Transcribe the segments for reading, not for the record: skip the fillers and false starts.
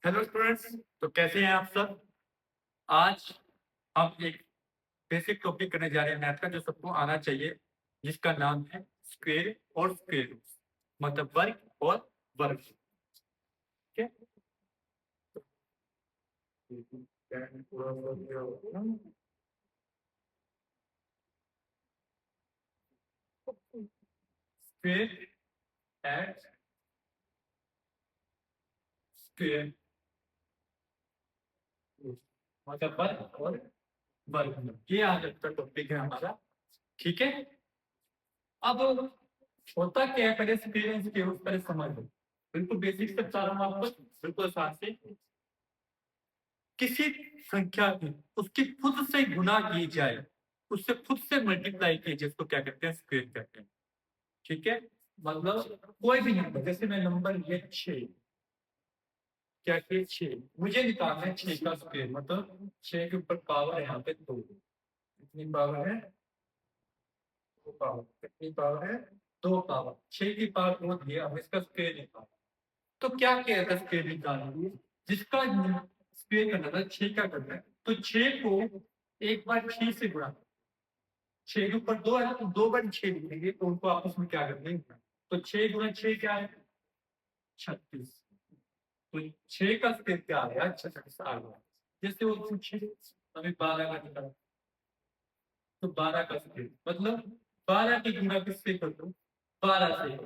Hello students. तो कैसे हैं आप सब। आज हम एक बेसिक टॉपिक करने जा रहे हैं मैथ का, जो सबको आना चाहिए, जिसका नाम है स्क्वेयर और स्क्वेयर रूट्स, मतलब वर्ग और वर्ग। ठीक है। स्क्वेयर एंड स्क्वेयर, मतलब वर्ग और वर्ग, ये आज का टॉपिक है हमारा। ठीक है। अब होता क्या है, पहले स्क्वेयर एंड स्क्वेयर रूट्स पहले समझ लो। बिल्कुल बेसिक से बता रहा हूँ आपको, बिल्कुल आसान से। किसी संख्या की उसकी खुद से गुना की जाए, उससे खुद से मल्टीप्लाई की जाए, उसको क्या कहते हैं, स्क्वेयर कहते हैं। ठीक है। मतलब कोई भी नंबर, जैसे मैं नंबर ये 6, क्या कि 6 मुझे निकालना है, 6 का स्क्वेयर, मतलब 6 के ऊपर पावर है यहाँ पे 2। कितनी पावर है? 2 पावर। कितनी पावर है? 2 पावर। 6 की पावर 2 दिया, अब इसका स्क्वेयर निकालना। तो क्या किया था स्क्वेयर निकालने, जिसका स्क्वेयर करना था 6 का करना है, तो 6 को एक बार 6 से गुणा। 6 के ऊपर 2 है ना, तो 2 बार 6 लिखेंगे, तो उनको आपस में क्या करना है, तो 6 गुणा 6 क्या है? 36। तो 6 का स्क्वायर क्या आ गया? 36 आ गया। जैसे वो पूछे हमें 12 का निकाला, तो 12 का स्क्वायर मतलब 12 की गुणा किससे कर दो? 12 से।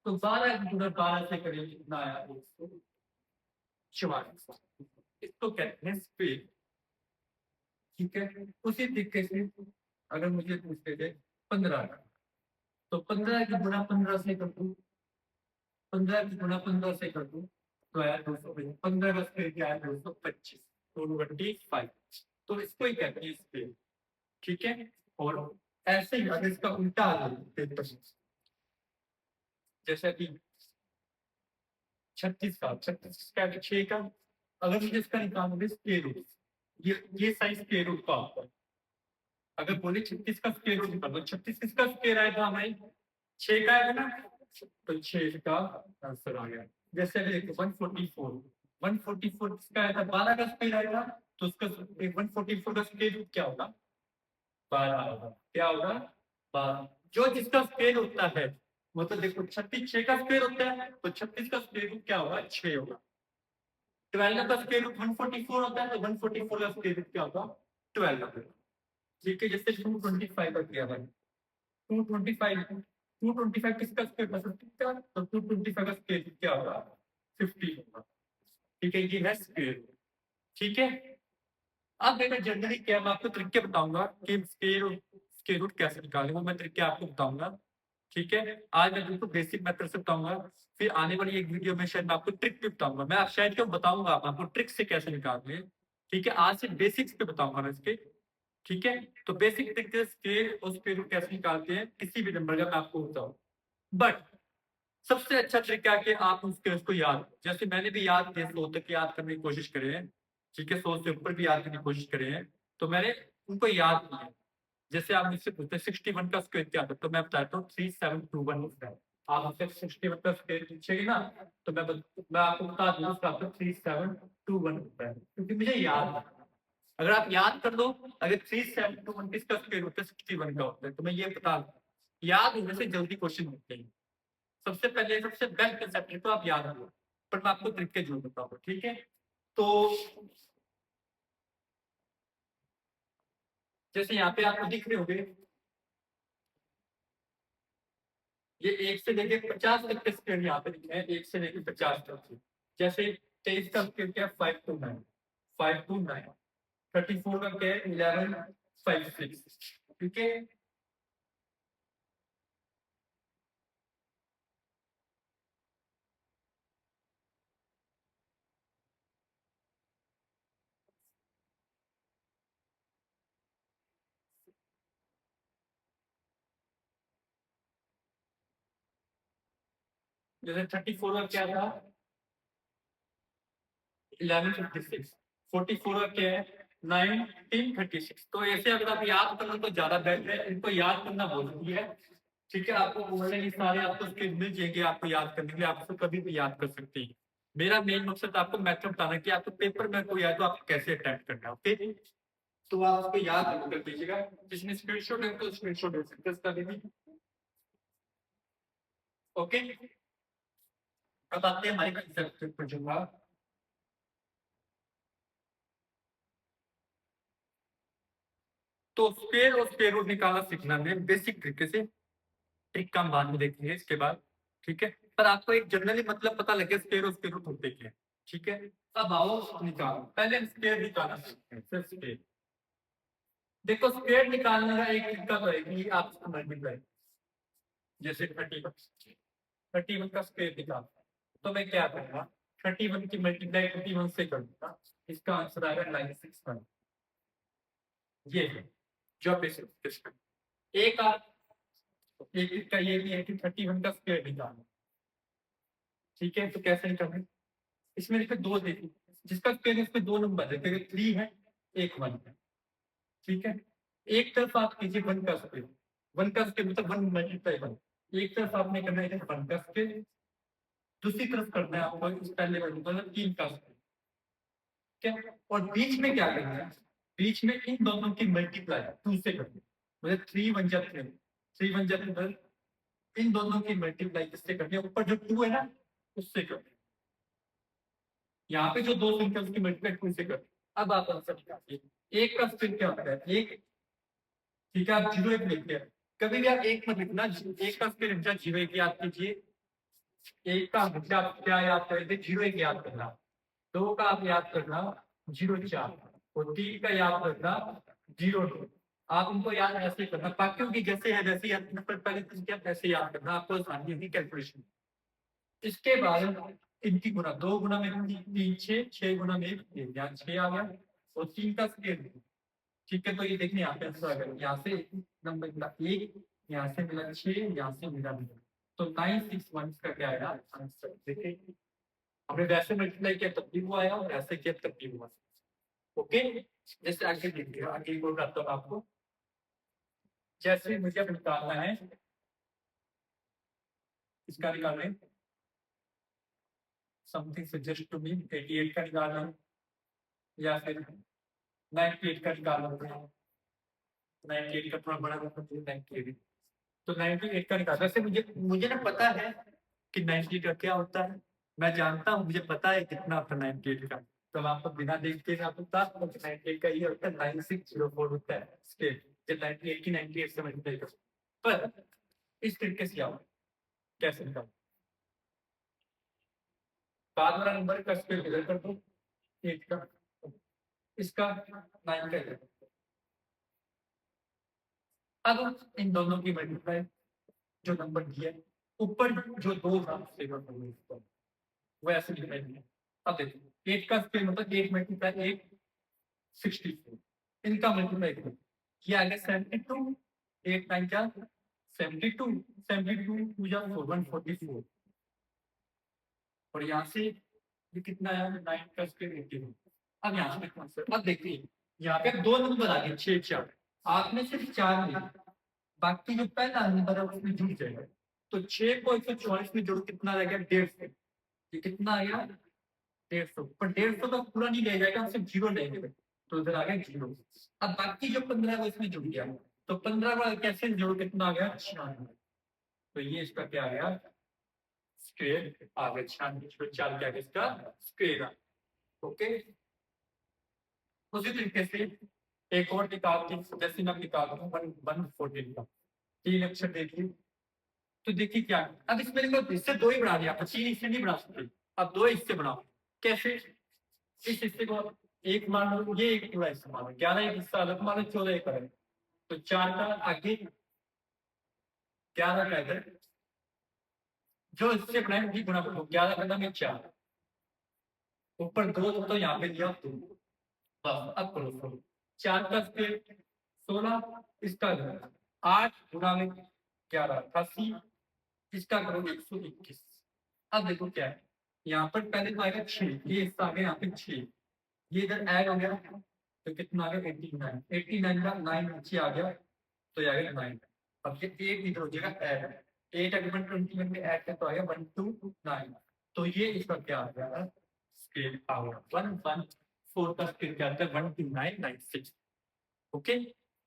तो 12 की गुणा 12 से करेंगे, कितना आया? 144। इसको कहते हैं स्क्वायर। ठीक है। उसी तरीके से अगर मुझे पूछते थे 15 का, तो 15 की गुणा 15 से कर दूं, 15 की गुणा 15 से कर दूं, तो आया 225। 15 का स्क्वायर क्या है? 225। 225। तो इसको ही कहते हैं स्क्वायर। ठीक है। और ऐसे ही अगर इसका उल्टा आ जाए, जैसे कि 36 का, 36 का 6 का, अगर मुझे इसका निकालना स्क्वायर रूट, ये साइज स्क्वायर रूट का होता है। अगर बोले 36 का स्क्वायर रूट निकालो, 36 किसका स्क्वायर आएगा हमें? 6 का आएगा ना, तो 6 का आंसर आ गया। जैसे अगर 144, 144 किसका आएगा? 12 का स्क्वायर आएगा, तो उसका 144 का स्क्वायर रूट क्या होगा? 12 होगा। क्या होगा? 12। जो जिसका स्क्वायर होता है, मतलब देखो 36 6 का स्क्वायर होता है, तो 36 का स्क्वायर रूट क्या होगा? 6 होगा। 12 का स्क्वायर रूट 144 होता है, तो 144 का स्क्वायर रूट क्या होगा? 12 होगा। ठीक है। जैसे 225 का किया भाई, 225, 225 किसका स्क्वायर था? 50 का, तो 225 का स्क्वायर रूट क्या होगा? 50 होगा। ठीक है, ये है स्क्वायर। ठीक है। अब देखो जनरली क्या, मैं आपको तरीके बताऊंगा कि स्क्वायर रूट कैसे निकालें, वो मैं तरीके आपको बताऊंगा। ठीक है। आज मैं बिल्कुल बेसिक मेथड से बताऊंगा, फिर आने वाली एक वीडियो में शायद मैं आपको ट्रिक भी बताऊंगा। मैं शायद क्यों बताऊंगा आपको ट्रिक से कैसे निकालते हैं। ठीक है। आज से बेसिक्स पे बताऊंगा मैं इसके। ठीक है। तो बेसिक ट्रिक से स्क्वायर और स्क्वायर रूट कैसे निकालते हैं किसी भी नंबर का, मैं आपको बताऊं। बट सबसे अच्छा तरीका है कि आप उसको याद, जैसे मैंने भी याद किया, 100 तक याद करने की कोशिश करे हैं। ठीक है। 100 से ऊपर भी याद करने की कोशिश करे हैं, तो मैंने उनको याद किया। जैसे आप मुझसे पूछते हैं 61 का स्क्वायर क्या था, तो मैं बताता हूँ 3721 होता है। आप मुझसे 61 का स्क्वायर पूछेगी ना, तो मैं आपको बता दूंगा उसका आंसर 3721 होता है, क्योंकि मुझे याद है। अगर आप याद कर लो, अगर 3721 किसका स्क्वायर होता है? 61 का होता है, तो मैं ये बता दूं। याद होने से जल्दी क्वेश्चन होते हैं। सबसे पहले सबसे बेस्ट कंसेप्ट है, तो आप याद रखो। पर मैं आपको तरीके जरूर बताऊंगा। ठीक है। तो जैसे यहाँ पे आपको दिख रहे होंगे, ये 1 से लेके 50 तक के स्क्वायर यहाँ पे लिखे हैं, 1 से लेके 50 तक के। जैसे 23 का स्क्वायर क्या है? 529, 529। 34 का क्या है? 1156। ठीक है। जैसे 34 का क्या था? 1156। 44 का क्या है? 1936। तो ऐसे अगर आप याद कर लो तो ज्यादा बेटर है, इनको याद करना बहुत जरूरी है। ठीक है। आपको ऑनलाइन सारे आपको स्किल मिल जाएंगे आपको याद करने के लिए, आप इसको कभी भी याद कर सकते हैं। मेरा मेन मकसद आपको मेथड बताना कि आपको पेपर में कोई आए तो आपको कैसे अटेम्प्ट करना है। ओके, तो आप उसको याद जरूर कर दीजिएगा। जिसने स्क्रीनशॉट है तो स्क्रीनशॉट ले सकते हैं इसका भी। ओके, अब आते हैं हमारे कंसेप्ट पर जो था। तो स्क्वायर और स्क्वायर रूट निकालना सीखना है बेसिक तरीके से। ट्रिक का हम बाद में देखेंगे इसके बाद, ठीक है। पर आपको एक जनरली मतलब पता लगे स्क्वायर और स्क्वायर रूट होते क्या है, ठीक है। अब आओ निकालो, पहले हम स्क्वायर निकालना सीखते हैं, फिर स्क्वायर। देखो स्क्वायर निकालने का एक तरीका तो है कि आप इसको मल्टीप्लाई, जैसे 31 का स्क्वायर निकाल, तो मैं क्या करूंगा, 31 की मल्टीप्लाई 31 से करूंगा, इसका आंसर आएगा 96। ये है जो बेसिक। एक आप एक का ये भी है कि 31 का स्क्वायर निकालना, ठीक है। तो कैसे निकालें, इसमें देखिए दो देखिए, जिसका स्क्वायर है इसमें दो नंबर है, देखिए 3 है, एक 1 है, ठीक है। एक तरफ आप कीजिए 1 का स्क्वायर, 1 का स्क्वायर मतलब 1 मल्टीप्लाई 1। एक तरफ आपने करना है 1 का स्क्वायर, दूसरी तरफ करना है आपको इस पहले वाले मतलब 3 का स्क्वायर, ठीक है। और बीच में क्या करना है, बीच में इन दोनों की मल्टीप्लाई 2 से करनी है, मतलब 3 1 जा 3, 3 1 जा 3, इन दोनों की मल्टीप्लाई किससे करनी है, ऊपर जो 2 है ना उससे करनी है। यहाँ पे जो दो संख्या उसकी मल्टीप्लाई 2 से करनी है। अब आप आंसर निकालिए, एक का स्क्वायर क्या होता है, एक, ठीक है। आप 0 1 लिखते हैं, कभी भी आप एक मत लिखना, एक का स्क्वायर हमेशा 0 1 याद कीजिए। एक का हमेशा आप क्या याद करेंगे, 0 1 याद करना। दो का आप याद करना 0 4, और 3 का याद करना 0 2। आप उनको याद ऐसे करना, बाकियों की जैसे है वैसे याद करना, पर पहले संख्या ऐसे याद करना, आपको आसानी होगी कैलकुलेशन। इसके बाद इनकी गुना, 2 गुना में 3 6, 6 गुना में 1 यहाँ 6 आ गया, और 3 का स्क्वायर, ठीक है। तो ये देखिए यहाँ पे आंसर आ गया, यहाँ से नंबर मिला 1, यहाँ से मिला 6, यहाँ से मिला 2, तो 961 का क्या आया आंसर। देखिए हमने वैसे मल्टीप्लाई किया तब भी वो आया, और ऐसे किया तब भी हुआ। ओके, जैसे आगे देखिए, आगे बोल रहा था आपको, जैसे मुझे अब निकालना है, इसका निकालना है समथिंग सजेस्ट टू मी, 88 का निकालना है या फिर 98 का निकालना है। 98 का थोड़ा बड़ा नंबर है 98, तो 98 का निकाल, वैसे मुझे मुझे ना पता है कि 98 का क्या होता है, मैं जानता हूँ, मुझे पता है कितना होता है 98 का। तो मैं आपको बिना देखते ना बता, 98 का ये होता है 9604 होता है स्केल, जब 98 की 98 से मल्टीप्लाई कर। पर इस तरीके से आओ, कैसे निकाल, बाद वाला नंबर का स्केल इधर कर दो, 8 का, इसका 9 का इधर। अब इन दोनों की मल्टीप्लाई, जो नंबर दिया है ऊपर जो दो था उससे कर दो, वो ऐसे लिखना है। अब देखो 8 का स्क्वायर मतलब 8 मल्टीप्लाई 8 64, इनका मल्टीप्लाई करो, ये आ गया 72, 8 9 क्या 72, 72 टू जा 4 144, और यहाँ से ये कितना है 9 का स्क्वायर 81। अब यहाँ से आंसर, अब देखिए यहाँ पे दो नंबर आ गए 6 4, आपने सिर्फ 4 लिया, बाकी जो पहला नंबर है उसमें जुड़ जाएगा। तो 6 को 144 में जोड़ो, कितना रह गया 150, ये कितना आ गया 150, पर 150 तो पूरा नहीं ले जाएगा, हम सिर्फ 0 लेंगे, तो इधर आ गया 0। अब बाकी जो 15 है वो इसमें जुड़ गया, तो 15 को कैसे जोड़ो, कितना आ गया 96, तो ये इसका क्या आ गया स्क्वायर आ गया 96, 4 क्या आ गया इसका स्क्वायर। ओके, उसी तरीके से एक और निकाल के, जैसे मैं निकाल रहा हूँ 114 का, 3 अक्षर देखिए, तो देखिए क्या, अब इसमें देखो इससे दो ही बना दिया, आप 3 इससे नहीं बना सकते, अब दो इससे बनाओ, कैसे, इस हिस्से को एक मान लो, ये एक पूरा हिस्सा मान लो, 11 एक हिस्सा अलग मान लो, 14 एक अलग, तो 4 का आगे 11 का इधर, जो इससे बनाए भी गुना करो, 11 का नाम है 4, ऊपर 2 तो यहाँ पे दिया 2, बस अब करो सो 4 का स्क्वायर 16, इसका 8 गुना में 11 88, इसका करो 121। अब देखो क्या है, यहाँ पर पहले तो आएगा 6, ये हिस्सा आ गया यहाँ पे 6, ये इधर ऐड हो गया, तो कितना आ गया 89, 89 का 9 नीचे आ गया, तो ये आ गया 9। अब ये 8 इधर हो जाएगा ऐड, 8 अगर 121 में ऐड कर तो आ गया 129, तो ये इसका क्या आ गया, स्केल पावर 114 का स्केल क्या आता है 12996। ओके,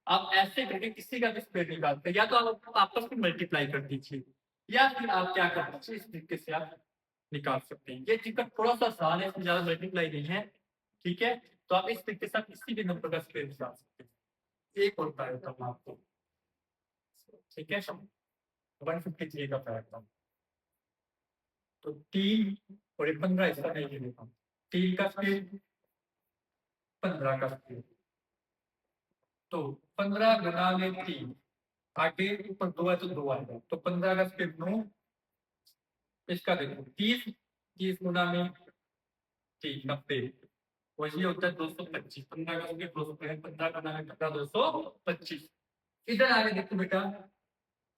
आप ऐसे करके किसी का भी स्क्वायर निकालते हैं, या तो आप आपस में मल्टीप्लाई कर दीजिए, या फिर आप क्या कर दीजिए, इस तरीके से आप निकाल सकते हैं। ये चीज का थोड़ा सा आसान है, इसमें ज्यादा मल्टीप्लाई नहीं है, ठीक है। तो आप इस तरीके से आप किसी भी नंबर का स्क्वायर निकाल सकते हैं। एक और पाया था मैं आपको, ठीक है, 153 का पाया था। तो 3 और 15 इसका नहीं लिखा, 3 का स्क्वायर 15 का स्क्वायर, तो 15 गुना में 3, आगे ऊपर 2 है तो 2 आएगा, तो 15 का स्क्वायर 9, इसका देखो 30, 30 गुना में 3 90, वही होता है 225। 15 का स्क्वायर 225, 15 गुना में 225। इधर आगे देखो बेटा,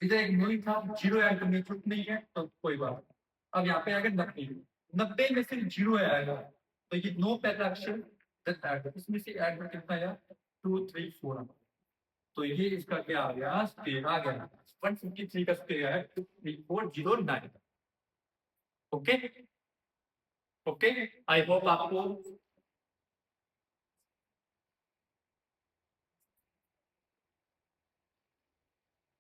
इधर एक मूल था, जीरो ऐड करनी छूट नहीं है तो कोई बात। अब यहाँ पे आएगा 90, 90 में से जीरो आएगा, तो ये 9 पहला अक्षर, इसमें से ऐड में कितना आया 2 3 4, तो ये इसका क्या आ गया, स्क्वायर आ गया 153 का स्क्वायर है 23409। ओके ओके, आई होप आपको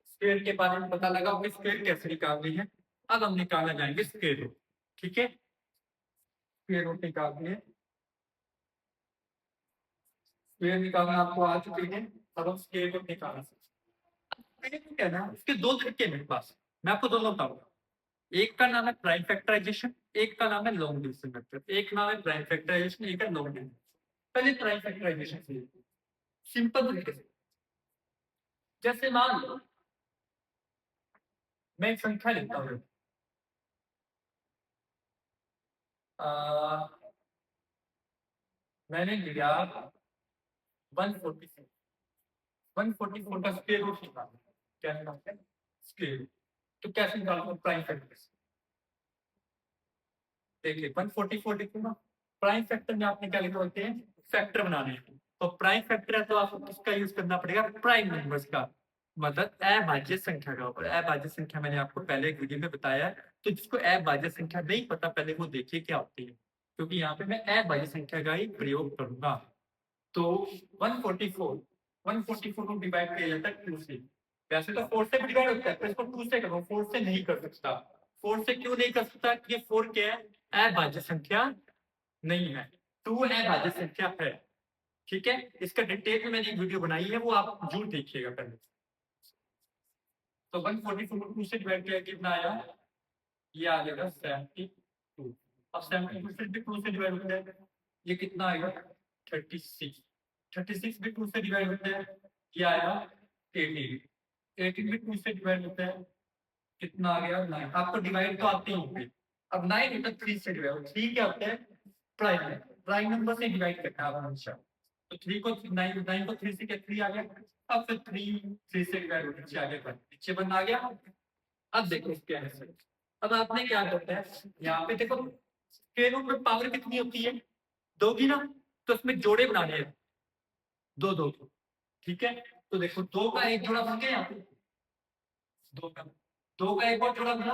स्क्वायर के बारे में पता लगा कि स्क्वायर कैसे निकालनी है। अब हम निकालना जाएंगे स्क्वायर रूट, ठीक है, स्क्वायर रूट निकालनी है, स्क्वायर निकालना आपको आ चुके हैं। अब हम स्क्वायर रूट निकालना सकते हैं ना, इसके दो तरीके हैं मेरे पास, मैं आपको दोनों बताऊंगा। एक का नाम है प्राइम फैक्टराइजेशन, एक का नाम है लॉन्ग डिवीजन मेथड। एक नाम है प्राइम फैक्टराइजेशन, एक है लॉन्ग डिवीजन। पहले प्राइम फैक्टराइजेशन से सिंपल तरीके से, जैसे मान लो मैं एक संख्या लिखता हूँ, मैंने लिया 144, 144 का स्क्वायर रूट निकालना, क्या निकालते हैं स्क्वायर रूट। तो कैसे निकालते हैं प्राइम फैक्टर से, देखिए 144 लिखूंगा, प्राइम फैक्टर में आपने क्या लिखा होते हैं फैक्टर बनाने हैं, तो प्राइम फैक्टर है तो आपको किसका यूज करना पड़ेगा, प्राइम नंबर्स का, मतलब अभाज्य संख्या का। और अभाज्य संख्या मैंने आपको पहले एक वीडियो में बताया है, तो जिसको अभाज्य संख्या नहीं पता पहले वो देखिए क्या होती है, क्योंकि यहाँ पे मैं अभाज्य संख्या का ही प्रयोग करूंगा। तो 144, 144 को डिवाइड किया जाता है 2 से, वैसे तो 4 से भी डिवाइड होता है, पर इसको 2 से करो, 4 से नहीं कर सकता। 4 से क्यों नहीं कर सकता, ये 4 क्या है, अभाज्य संख्या नहीं है, 2 अभाज्य संख्या है, ठीक है। इसका डिटेल में मैंने एक वीडियो बनाई है, वो आप जरूर देखिएगा पहले। तो 144 को 2 से डिवाइड किया कितना आया, ये आ जाएगा 72। अब 72 फिर भी 2 से डिवाइड होता है, ये कितना आएगा 36, 36 भी 2 से डिवाइड होता है, ये आएगा 18, 18 भी 2 से डिवाइड होता है, कितना आ गया 9। आपको डिवाइड तो आते ही होंगे। अब 9 होता है 3 से डिवाइड, 3 क्या होता है प्राइम, प्राइम नंबर से डिवाइड करना है हमेशा। तो 3 को 9, 9 को 3 से क्या 3 आ गया, अब फिर 3 से डिवाइड होकर नीचे आ गया, नीचे 1 आ गया। अब देखो क्या है, अब आपने क्या करता है, यहाँ पे देखो स्क्वायर रूट में पावर कितनी होती है, 2 की ना, तो इसमें जोड़े बनाने हैं, 2 2, ठीक है। तो देखो 2 का एक जोड़ा बन गया यहाँ पे, 2 का, 2 का एक और जोड़ा बना,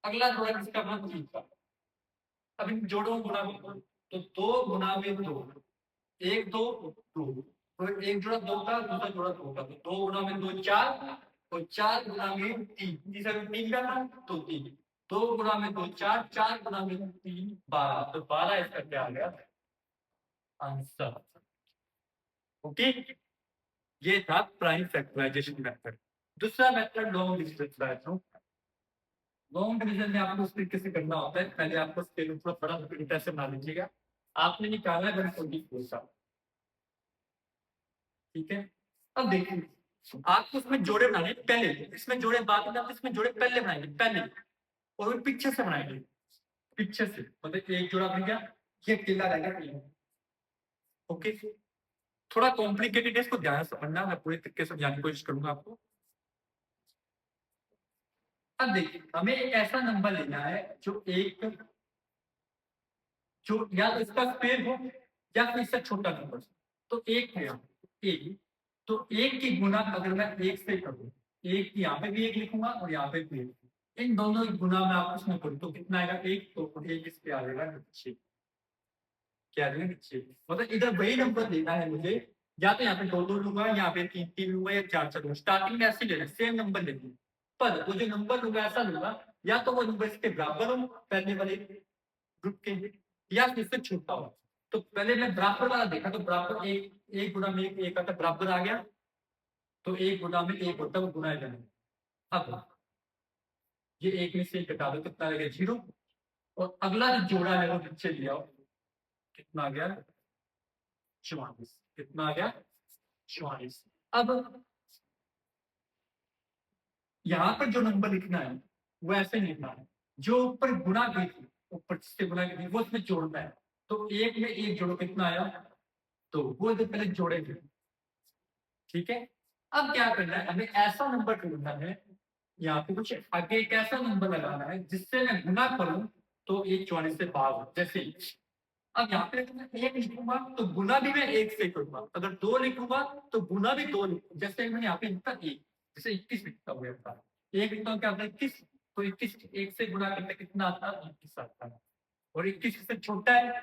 अगला जोड़ा किसका बना 3 का। अब इन जोड़ों को गुणा करो, तो 2 गुना में 2, 1 2 2, तो एक जोड़ा 2 का, दूसरा जोड़ा 2 का, तो 2 गुना में 2 4, और 4 गुना में 3, तीसरा 3 का था तो 3, 2 गुना में 2 4, 4 गुना में 3 12, तो 12 इसका क्या आ गया आंसर। ओके, ये था प्राइम फैक्टराइजेशन मेथड। दूसरा method long division. Long division में आपको उस तरीके से करना होता है, पहले आपको स्केल ऊपर बड़ा उल्टा से बना लीजिएगा। आपने निकाला है 144 का, ठीक है। अब देखिए आपको उसमें जोड़े बनाने हैं पहले, इसमें जोड़े बाद में, इसमें जोड़े पहले बनाएंगे पहले, और वो पीछे से बनाएंगे, पीछे से, मतलब एक जोड़ा बन गया, ये अकेला रहेगा। ओके, थोड़ा कॉम्प्लिकेटेड है, इसको ध्यान से समझना, मैं पूरी तरीके से समझाने की कोशिश करूंगा आपको। अब देखिए हमें एक ऐसा नंबर लेना है जो एक, जो या तो इसका स्क्वायर हो या फिर इससे छोटा नंबर। तो एक है यहाँ एक, तो एक की गुना अगर मैं एक से करूँ, एक यहाँ पे भी एक लिखूंगा और यहाँ पे भी एक, इन दोनों की गुना में आपस में करूँ तो कितना आएगा, एक, तो एक इस पे आ जाएगा नीचे, क्या आ जाएगा नीचे, मतलब इधर वही नंबर लेना है मुझे, या तो यहाँ पे दो दो लूंगा, यहाँ पे तीन तीन लूंगा, या चार चार लूंगा, स्टार्टिंग में ऐसे लेना, सेम नंबर लेंगे, पर वो जो नंबर लूंगा ऐसा लूंगा, या तो वो नंबर इसके बराबर हो पहले वाले ग्रुप के, या फिर इससे छोटा हो। तो पहले मैं बराबर वाला देखा, तो बराबर एक, एक गुना में एक आता बराबर आ गया, तो एक गुना में एक होता है वो गुना जाना। अब ये एक में से एक घटा दो, कितना आ गया, जीरो, और अगला जो जोड़ा है वो नीचे लिया आओ, कितना आ गया, 44, कितना आ गया, 44। अब यहाँ पर जो नंबर लिखना है वो ऐसे नहीं लिखना है, जो ऊपर गुणा की थी, ऊपर जिससे गुणा की थी वो उसमें जोड़ना है, तो एक में एक जोड़ो, कितना आया, तो वो जो पहले जोड़ेंगे, ठीक है। अब क्या करना है, हमें ऐसा नंबर ढूंढना है, यहाँ पे कुछ आगे एक ऐसा नंबर लगाना है जिससे मैं गुना करूं तो एक 44 से भाग हो। जैसे अब यहाँ पे मैं एक लिखूंगा तो गुना भी मैं एक से करूंगा, अगर दो लिखूंगा तो गुना भी दो लिखूंगा, जैसे मैंने यहाँ पे लिखा एक, जैसे 21 लिखता हुआ था, एक लिखता हूँ क्या आता है 21, तो 21 एक से गुना करते कितना आता है, 21 आता है, और 21 से छोटा है,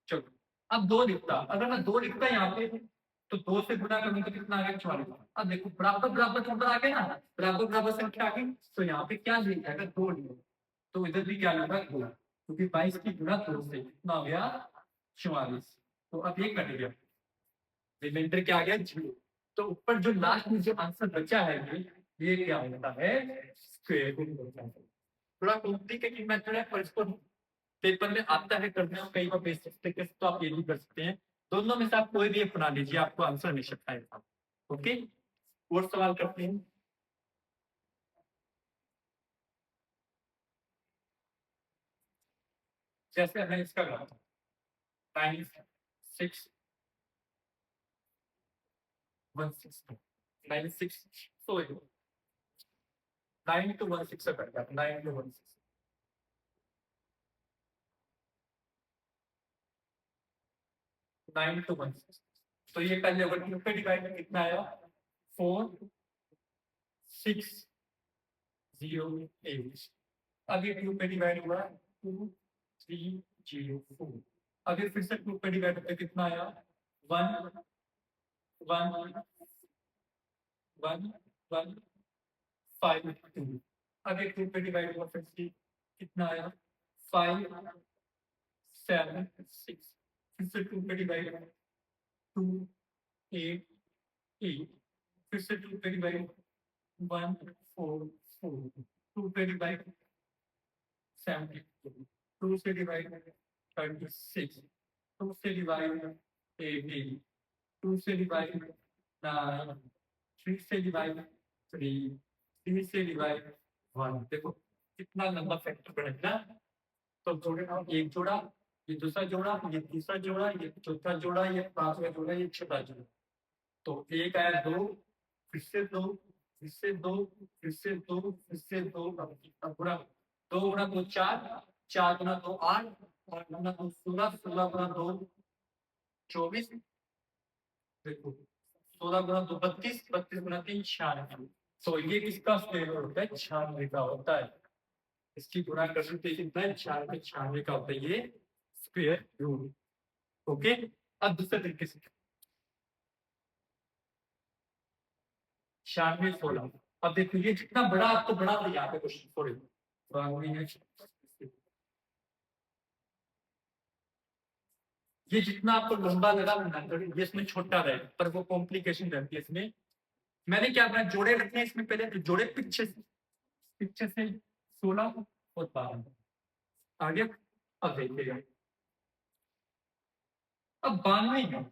चलो। अब दो लिखता, अगर मैं दो लिखता यहाँ पे तो दो से गुना करूंगा तो कितना आ गया, 44। अब देखो बराबर बराबर नंबर आ गया ना, बराबर बराबर संख्या आ गई, तो यहाँ पे क्या लिखा है, दो लिखो, तो इधर भी क्या लिखा, दो, क्योंकि 22 की गुना दो से कितना हो गया, 44। तो अब ये कट गया, रिमाइंडर क्या आ गया, जीरो। तो ऊपर जो लास्ट में जो आंसर बचा है ये क्या होता है, स्क्वायर रूट होता है। थोड़ा कॉम्प्लिकेटेड मेथड है, पर इसको पेपर में आता है करने में, कई बार बेसिक तरीके से तो आप ये भी कर सकते हैं, दोनों में से आप कोई भी अपना लीजिए, आपको आंसर हमेशा आएगा। ओके, और सवाल करते हैं, जैसे मैं इसका करता हूँ, 9616, 96, सो 9 to 1 6 से करता है, 9 to 1 6, 9 to 1 6, तो ये कर लिया, टू पे डिवाइड में कितना आया, 4608। अब ये टू पे डिवाइड हुआ 2304, अभी फिर से टू पे डिवाइड होकर कितना आया, 1 1 1 5 2। अब ये टू पे डिवाइड हुआ फिर से कितना आया, 5 7 6, फिर से टू पे डिवाइड हुआ 2 8 8, फिर से टू पे डिवाइड 1 4 4, टू पे डिवाइड 72, टू से डिवाइड 36, टू से डिवाइड 18, टू से डिवाइड 9, थ्री से डिवाइड 3, थ्री से डिवाइड 1। देखो कितना लंबा फैक्टर बनेगा, तो जोड़े एक जोड़ा, ये दूसरा जोड़ा, ये तीसरा जोड़ा, ये चौथा जोड़ा, ये पांचवा जोड़ा, ये छठा जोड़ा, तो एक आया दो, फिर से दो, फिर से दो, फिर से दो, फिर से दो, अब गुणा, दो गुणा दो चार, चार गुणा दो आठ, आठ गुणा दो 16, 16 गुणा 2 24, देखो 16 गुणा 2 32, 32 गुणा 3 96। तो ये किसका स्क्वायर होता है, 96 का होता है, इसकी गुणा करने पे कितना है, 96, 96 का होता है ये स्क्वायर रूट। ओके, अब दूसरे तरीके से 96 16, अब देखो ये जितना बड़ा आपको बड़ा था यहाँ पे क्वेश्चन सॉरी, ये जितना आपको लंबा लगा ये इसमें छोटा रहे, पर वो कॉम्प्लिकेशन रहती है इसमें। मैंने क्या करना, जोड़े रखने हैं इसमें, पहले तो जोड़े पीछे से 16 और 12 आगे। अब देखिएगा, अब 92 है।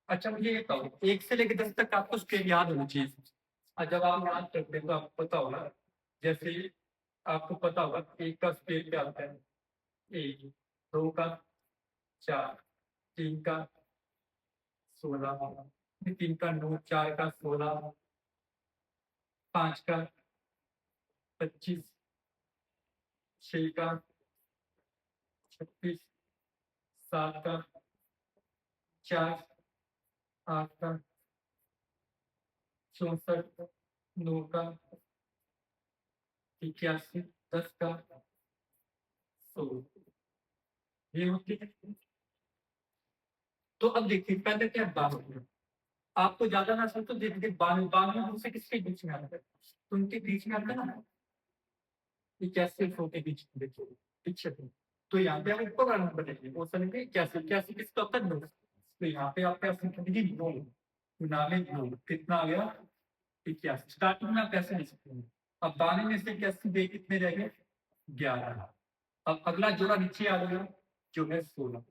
अच्छा मुझे ये बताओ, 1 से लेकर 10 तक आपको स्केल याद होनी चाहिए, और जब आप याद करते हैं तो आपको पता होगा, जैसे आपको पता होगा एक का स्केल क्या होता है, एक, दो का 4, तीन का 16, तीन का 9, चार का 16, पांच का 25, छह का 36, सात का 4, आठ का 64, नौ का 81 10 का 100 ये होती है। तो अब देखिए पहले क्या बात है, आपको ज्यादा ना समझ तो देखिए 92 से किसके बीच में आता है, तो उनके बीच में आता है ना 81 100 के बीच में देखिए पीछे पे। तो यहाँ पे आप ऊपर वाला नंबर देखिए वो समझे 81 किसका होता है 9, तो यहाँ पे आपके पास संख्या देखिए 9 गुना में 9 कितना आ गया 81। स्टार्टिंग में आप ऐसे लिख सकते हैं। अब 92 में से 81 दे कितने रह गए 11। अब अगला जोड़ा नीचे आ गया जो है 16।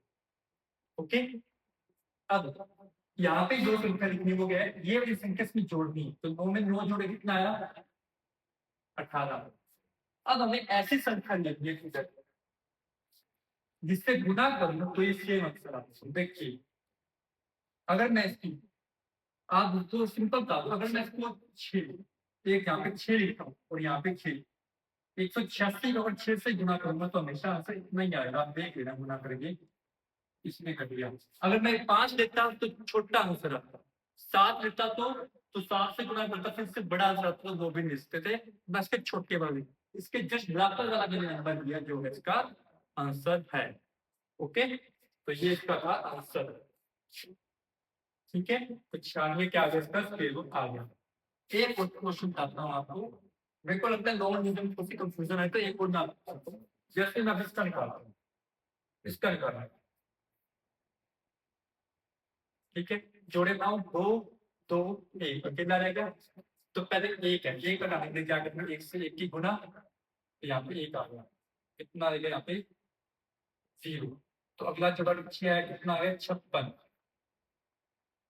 ओके, अब यहाँ पे जो संख्या लिखनी वो क्या है, ये वाली संख्या इसमें जोड़नी है, तो 9 में 9 जोड़े कितना आया 18। अब हमें ऐसी संख्या लिखनी है जिससे गुना कर लो तो ये सेम आंसर आता है। देखिए अगर मैं इसकी आप तो सिंपल था, अगर मैं इसको 6 एक यहाँ पे 6 लिखता हूँ और यहाँ पे 6 186 अगर 6 से गुना करूंगा तो हमेशा आंसर इतना ही आएगा। आप देख लेना गुना करेंगे इसमें कट गया। अगर मैं 5 लेता तो छोटा आंसर आता, 7 लेता तो 7 से गुना करता फिर से बड़ा आंसर आता, तो वो भी लिखते थे बस के छोटे वाले। इसके जस्ट बराबर वाला मैंने नंबर दिया जो है इसका आंसर है। ओके, तो ये इसका था आंसर। ठीक है, तो 96 के आगे इसका स्केल रूट आ गया। एक और क्वेश्चन बताता हूँ आपको, मेरे को लगता है नॉन मीडियम काफी कंफ्यूजन है, तो एक और मैं आपको बताता हूँ। जैसे मैं इसका निकालता हूँ, इसका निकालना है, ठीक है, जोड़े पाऊँ 2 2 1 कितना रहेगा, तो पहले एक है, एक का डालेंगे क्या करना, एक से एक की गुना, तो यहाँ पे एक आ गया, कितना रहेगा यहाँ पे 0। तो अगला जोड़ा नीचे आया कितना आ गया 56।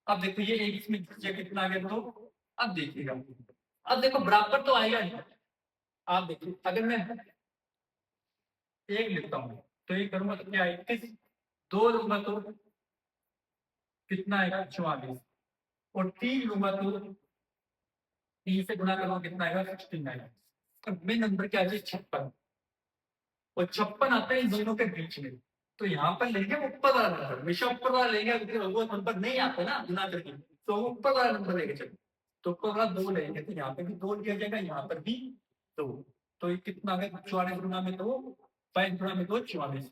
अब देखो ये एक इसमें ये कितना आ गया, तो अब देखिएगा, अब देखो बराबर तो आएगा नहीं। आप देखिए अगर मैं एक लिखता हूँ तो ये करूंगा तो क्या 21, 2 लूंगा तो कितना आएगा 44, और 3 लूंगा तो 3 से गुना करूंगा कितना आएगा 69। अब मेन नंबर क्या है 56, और 56 आता है इन दोनों के बीच में, तो यहाँ पर लेंगे ऊपर वाला नंबर, हमेशा ऊपर वाला लेंगे, क्योंकि वो नंबर नहीं आता ना गुना करके, तो ऊपर वाला नंबर लेके चलो। तो ऊपर वाला 2 लेंगे तो यहाँ पे भी 2 लिया जाएगा, यहाँ पर भी 2, तो ये कितना है 44 गुना में 2, 5 गुना में 2 44।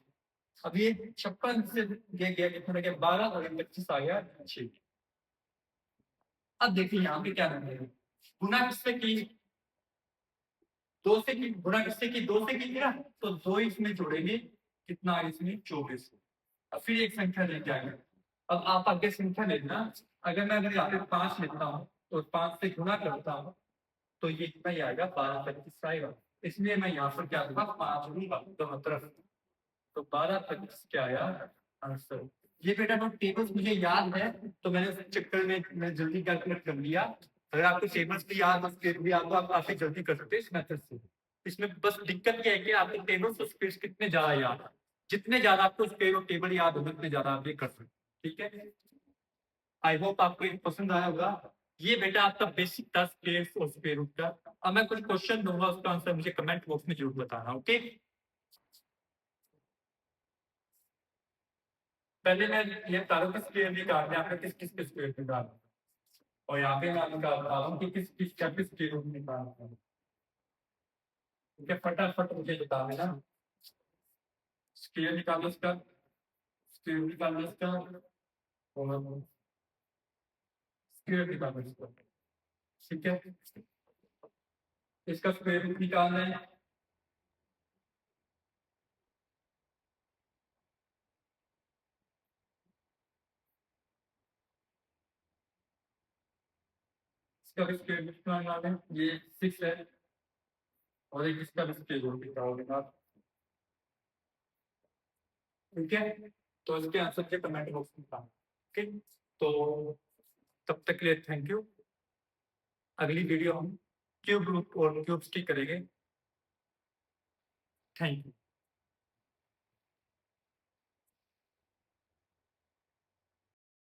अब ये 56 से ये गया कितना गया 12, और 25 आ गया 6। अब देखिए यहाँ पे क्या नंबर है, गुना किससे की 2 से की, गुना किससे की 2 से की ना, तो 2 इसमें जोड़ेंगे कितना है इसमें 24। अब फिर एक संख्या लेके आएंगे, अब आप आगे संख्या लेना, अगर मैं अगर यहाँ पे 5 लेता हूँ तो 5 से गुना करता हूँ तो ये कितना ही आएगा 12 25 आएगा, इसलिए मैं यहाँ पर क्या दूंगा 5 दूंगा दोनों तरफ, तो 12 25 क्या आया आंसर। ये बेटा तो टेबल्स मुझे याद है, तो मैंने उस चक्कर में मैं जल्दी कैलकुलेट कर लिया। अगर आपको टेबल्स भी याद भी याद तो आप काफी जल्दी कर सकते हैं इस मेथड से। इसमें बस दिक्कत ये है कि आपको टेबल्स और स्पेस कितने ज्यादा याद है, जितने ज्यादा आपको स्पेस और टेबल याद होगा उतने ज्यादा आप ये कर सकते हैं। ठीक है, आई होप आपको ये पसंद आया होगा। ये बेटा आपका बेसिक था स्पेस और स्क्वायर रूट का। अब मैं कुछ क्वेश्चन दूंगा, उसका आंसर मुझे कमेंट बॉक्स में जरूर बताना। ओके, पहले मैं ये बता रहा हूँ कि स्क्वायर निकालने आपने किस किस के स्क्वायर निकालना, और यहाँ पे मैं निकाल रहा हूँ कि किस किस क्या किस स्क्वायर रूट निकालना है। ठीक है, फटाफट मुझे बता देना। स्क्वायर निकालो इसका, स्क्वायर निकालो इसका, और स्क्वायर निकालो इसका। ठीक है, इसका स्क्वायर रूट निकालना है। इसका भी स्क्वायर रूट निकालना है, ये 6 है, और एक इसका भी स्क्वायर रूट निकालोगे आप। ठीक है, तो इसके आंसर के कमेंट बॉक्स में बताना। ठीक, तो तब तक के लिए थैंक यू। अगली वीडियो हम क्यूब रूट और क्यूब्स की करेंगे। Thank you.